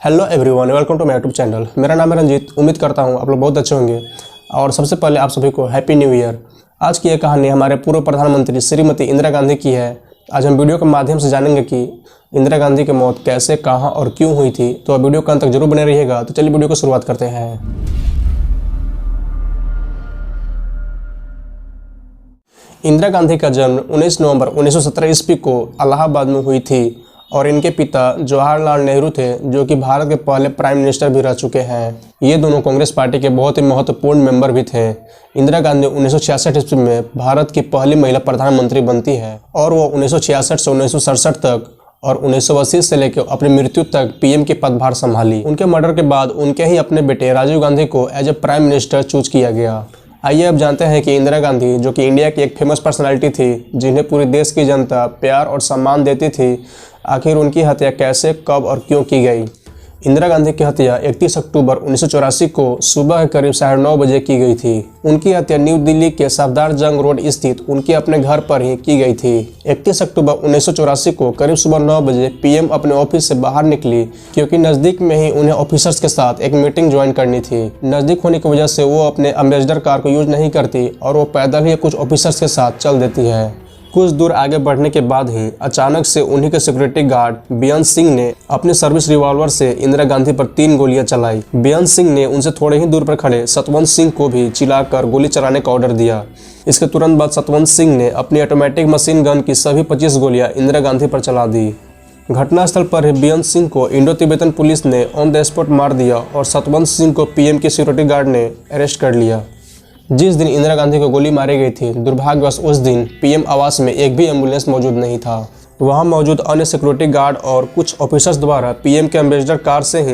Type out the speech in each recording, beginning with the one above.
Hello everyone, welcome to my YouTube channel. मेरा नाम है रंजीत। उम्मीद करता हूँ आप लोग बहुत अच्छे होंगे। और सबसे पहले आप सभी को हैप्पी न्यू ईयर। आज की यह कहानी हमारे पूर्व प्रधानमंत्री श्रीमती इंदिरा गांधी की है। आज हम वीडियो के माध्यम से जानेंगे कि इंदिरा गांधी की मौत कैसे, कहाँ और क्यों हुई थी। तो आप वीडियो के अंत तक जरूर बने रहिएगा। तो चलिए वीडियो को शुरुआत करते हैं। इंदिरा गांधी का जन्म 19 नवंबर 1917 ईस्वी को इलाहाबाद में हुई थी और इनके पिता जवाहरलाल नेहरू थे, जो कि भारत के पहले प्राइम मिनिस्टर भी रह चुके हैं। ये दोनों कांग्रेस पार्टी के बहुत ही महत्वपूर्ण मेंबर भी थे। इंदिरा गांधी 1966 ईस्वी में भारत की पहली महिला प्रधानमंत्री बनती है और वो 1966 से 1967 तक और 1980 से लेकर अपनी मृत्यु तक पीएम की पदभार संभाली। उनके मर्डर के बाद उनके ही अपने बेटे राजीव गांधी को as a prime minister choose किया गया। आइए अब जानते हैं कि इंदिरा गांधी, जो कि इंडिया की एक फेमस पर्सनालिटी थी, जिन्हें पूरे देश की जनता प्यार और सम्मान देती थी, आखिर उनकी हत्या कैसे, कब और क्यों की गई। इंदिरा गांधी की हत्या 31 अक्टूबर 1984 को सुबह के करीब 9:30 बजे की गई थी। उनकी हत्या न्यू दिल्ली के सफदरजंग रोड स्थित उनके अपने घर पर ही की गई थी। 31 अक्टूबर 1984 को करीब सुबह 9 बजे पीएम अपने ऑफिस से बाहर निकली, क्योंकि नज़दीक में ही उन्हें ऑफिसर्स के साथ एक मीटिंग ज्वाइन करनी थी। नज़दीक होने की वजह से वो अपने एम्बेसडर कार को यूज नहीं करती और वो पैदल ही कुछ ऑफिसर्स के साथ चल देती है। कुछ दूर आगे बढ़ने के बाद ही अचानक से उन्हीं के सिक्योरिटी गार्ड बेअंत सिंह ने अपने सर्विस रिवॉल्वर से इंदिरा गांधी पर 3 गोलियां चलाई। बेअंत सिंह ने उनसे थोड़े ही दूर पर खड़े सतवंत सिंह को भी चिल्लाकर गोली चलाने का ऑर्डर दिया। इसके तुरंत बाद सतवंत सिंह ने अपनी ऑटोमेटिक मशीन गन की सभी 25 गोलियां इंदिरा गांधी पर चला दी। घटनास्थल पर ही बेअंत सिंह को इंडो तिब्बतन पुलिस ने ऑन द स्पॉट मार दिया और सतवंत सिंह को पीएम के सिक्योरिटी गार्ड ने अरेस्ट कर लिया। जिस दिन इंदिरा गांधी को गोली मारी गई थी, दुर्भाग्यवश उस दिन पीएम आवास में एक भी एम्बुलेंस मौजूद नहीं था। वहां मौजूद अन्य सिक्योरिटी गार्ड और कुछ ऑफिसर्स द्वारा पीएम के एम्बेसडर कार से ही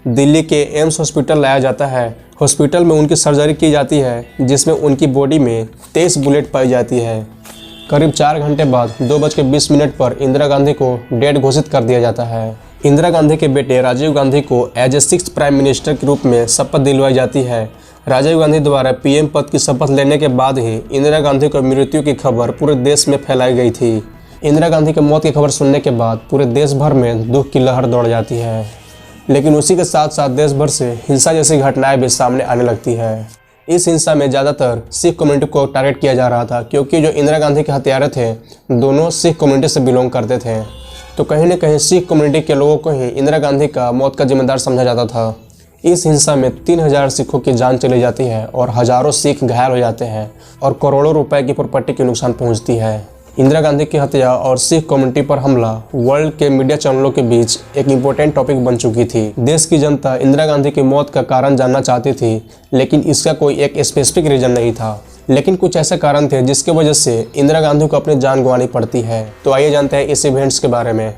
दिल्ली के एम्स हॉस्पिटल लाया जाता है। हॉस्पिटल में उनकी सर्जरी की जाती है, जिसमें उनकी बॉडी में 23 बुलेट पाई जाती है। करीब 4 घंटे बाद 2:20 पर इंदिरा गांधी को डेड घोषित कर दिया जाता है। इंदिरा गांधी के बेटे राजीव गांधी को एज ए 6th प्राइम मिनिस्टर के रूप में शपथ दिलवाई जाती है। राजीव गांधी द्वारा पीएम पद की शपथ लेने के बाद ही इंदिरा गांधी को मृत्यु की खबर पूरे देश में फैलाई गई थी। इंदिरा गांधी की मौत की खबर सुनने के बाद पूरे देश भर में दुख की लहर दौड़ जाती है, लेकिन उसी के साथ साथ देश भर से हिंसा जैसी घटनाएं भी सामने आने लगती है। इस हिंसा में ज़्यादातर सिख कम्युनिटी को टारगेट किया जा रहा था, क्योंकि जो इंदिरा गांधी के हत्यारे थे दोनों सिख कम्युनिटी से बिलोंग करते थे। तो कहीं न कहीं सिख कम्युनिटी के लोगों को ही इंदिरा गांधी का मौत का जिम्मेदार समझा जाता था। इस हिंसा में 3000 सिखों की जान चली जाती है और हजारों सिख घायल हो जाते हैं और करोड़ों रुपए की प्रॉपर्टी की नुकसान पहुंचती है। इंदिरा गांधी की हत्या और सिख कम्युनिटी पर हमला वर्ल्ड के मीडिया चैनलों के बीच एक इम्पोर्टेंट टॉपिक बन चुकी थी। देश की जनता इंदिरा गांधी की मौत का कारण जानना चाहती थी, लेकिन इसका कोई एक स्पेसिफिक रीजन नहीं था। लेकिन कुछ ऐसे कारण थे जिसकी वजह से इंदिरा गांधी को अपनी जान गंवानी पड़ती है। तो आइए जानते हैं इस इवेंट्स के बारे में।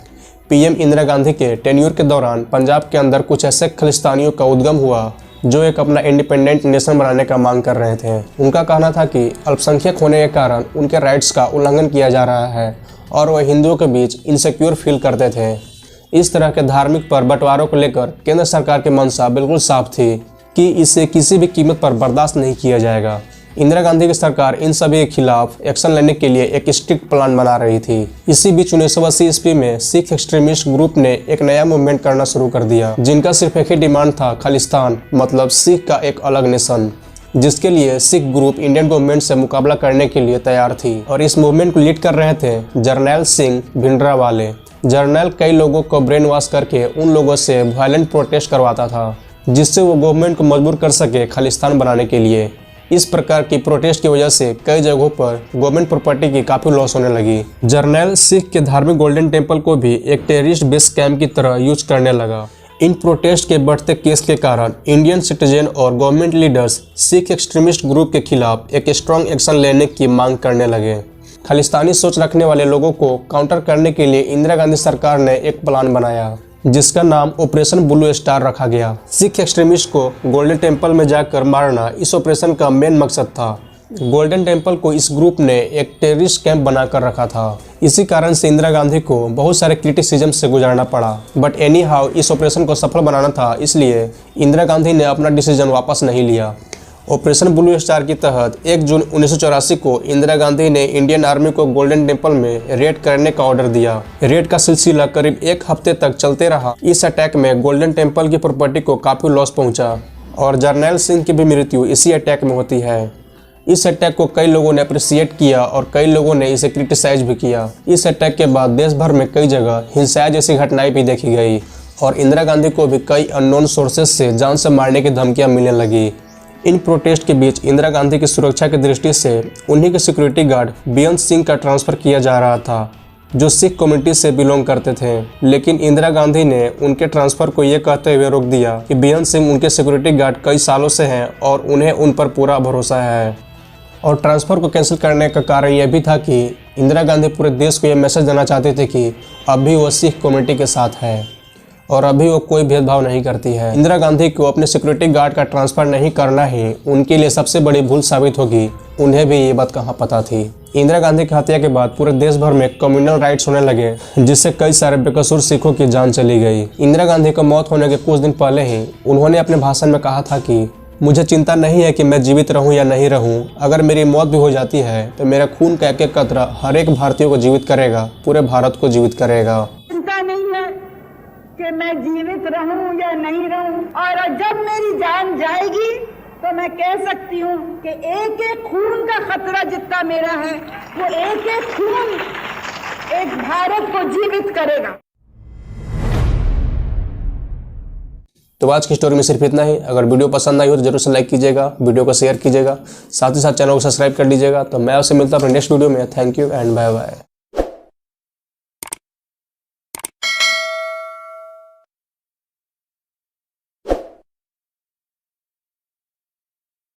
पीएम इंदिरा गांधी के टेन्योर के दौरान पंजाब के अंदर कुछ ऐसे खालिस्तानियों का उद्गम हुआ जो एक अपना इंडिपेंडेंट नेशन बनाने का मांग कर रहे थे। उनका कहना था कि अल्पसंख्यक होने के कारण उनके राइट्स का उल्लंघन किया जा रहा है और वह हिंदुओं के बीच इनसिक्योर फील करते थे। इस तरह के धार्मिक पर बंटवारों को लेकर केंद्र सरकार की मंशा बिल्कुल साफ थी कि इसे किसी भी कीमत पर बर्दाश्त नहीं किया जाएगा। इंदिरा गांधी की सरकार इन सभी के खिलाफ एक्शन लेने के लिए एक स्ट्रिक्ट प्लान बना रही थी। इसी बीच 1980 ईस्वी में सिख एक्सट्रीमिस्ट ग्रुप ने एक नया मूवमेंट करना शुरू कर दिया, जिनका सिर्फ एक ही डिमांड था, खालिस्तान मतलब सिख का एक अलग नेशन, जिसके लिए सिख ग्रुप इंडियन गवर्नमेंट से मुकाबला करने के लिए तैयार थी। और इस मूवमेंट को लीड कर रहे थे जर्नैल सिंह भिंडरावाले। जर्नैल कई लोगों को ब्रेन वॉश करके उन लोगों से वायलेंट प्रोटेस्ट करवाता था, जिससे वो गवर्नमेंट को मजबूर कर सके खालिस्तान बनाने के लिए। इस प्रकार की प्रोटेस्ट की वजह से कई जगहों पर गवर्नमेंट प्रॉपर्टी की काफी लॉस होने लगी। जर्नैल सिख के धार्मिक गोल्डन टेम्पल को भी एक टेररिस्ट बेस कैंप की तरह यूज करने लगा। इन प्रोटेस्ट के बढ़ते केस के कारण इंडियन सिटीजन और government leaders Sikh extremist group के खिलाफ एक स्ट्रॉन्ग एक्शन लेने की मांग करने लगे। खालिस्तानी सोच रखने वाले लोगों को काउंटर करने के लिए इंदिरा गांधी सरकार ने एक प्लान बनाया, जिसका नाम ऑपरेशन ब्लू स्टार रखा गया। सिख एक्सट्रीमिस्ट को गोल्डन टेम्पल में जाकर मारना इस ऑपरेशन का मेन मकसद था। गोल्डन टेम्पल को इस ग्रुप ने एक टेररिस्ट कैंप बनाकर रखा था। इसी कारण से इंदिरा गांधी को बहुत सारे क्रिटिसिज्म से गुजरना पड़ा, बट एनी हाउ इस ऑपरेशन को सफल बनाना था, इसलिए इंदिरा गांधी ने अपना डिसीजन वापस नहीं लिया ऑपरेशन ब्लू स्टार के तहत 1 जून 1984 को इंदिरा गांधी ने इंडियन आर्मी को गोल्डन टेम्पल में रेड करने का ऑर्डर दिया। रेड का सिलसिला करीब 1 हफ्ते तक चलते रहा। इस अटैक में गोल्डन टेम्पल की प्रॉपर्टी को काफी लॉस पहुंचा और जर्नैल सिंह की भी मृत्यु इसी अटैक में होती है। इस अटैक को कई लोगों ने अप्रिशिएट किया और कई लोगों ने इसे क्रिटिसाइज भी किया। इस अटैक के बाद देश भर में कई जगह हिंसा जैसी घटनाएं भी देखी गई और इंदिरा गांधी को भी कई अननोन सोर्सेस से जान से मारने की धमकियां मिलने लगी। इन प्रोटेस्ट के बीच इंदिरा गांधी की सुरक्षा की दृष्टि से उन्हीं के सिक्योरिटी गार्ड बेअंत सिंह का ट्रांसफ़र किया जा रहा था, जो सिख कम्युनिटी से बिलोंग करते थे। लेकिन इंदिरा गांधी ने उनके ट्रांसफ़र को ये कहते हुए रोक दिया कि बेअंत सिंह उनके सिक्योरिटी गार्ड कई सालों से हैं और उन्हें उन पर पूरा भरोसा है। और ट्रांसफ़र को कैंसिल करने का कारण यह भी था कि इंदिरा गांधी पूरे देश को यह मैसेज देना चाहते थे कि अब भी वो सिख कम्युनिटी के साथ है और अभी वो कोई भेदभाव नहीं करती है। इंदिरा गांधी को अपने सिक्योरिटी गार्ड का ट्रांसफ़र नहीं करना ही उनके लिए सबसे बड़ी भूल साबित होगी। उन्हें भी ये बात कहाँ पता थी। इंदिरा गांधी की हत्या के बाद पूरे देश भर में कम्युनल राइट्स होने लगे, जिससे कई सारे बेकसूर सिखों की जान चली गई। इंदिरा गांधी को मौत होने के कुछ दिन पहले ही उन्होंने अपने भाषण में कहा था कि मुझे चिंता नहीं है कि मैं जीवित रहूं या नहीं रहूं। अगर मेरी मौत भी हो जाती है तो मेरा खून का एक कतरा हर एक भारतीय को जीवित करेगा, पूरे भारत को जीवित करेगा। चिंता नहीं है कि मैं जीवित रहूं या नहीं रहूं, और जब मेरी जान जाएगी तो मैं कह सकती हूं कि एक एक खून का खतरा जितना मेरा है, वो एक एक खून एक भारत को जीवित करेगा। तो आज की स्टोरी में सिर्फ इतना ही। अगर वीडियो पसंद आई हो तो जरूर से लाइक कीजिएगा, वीडियो को शेयर कीजिएगा, साथ ही साथ चैनल को सब्सक्राइब कर लीजिएगा। तो मैं आपसे मिलता हूं अपने नेक्स्ट वीडियो में। Thank you and bye bye.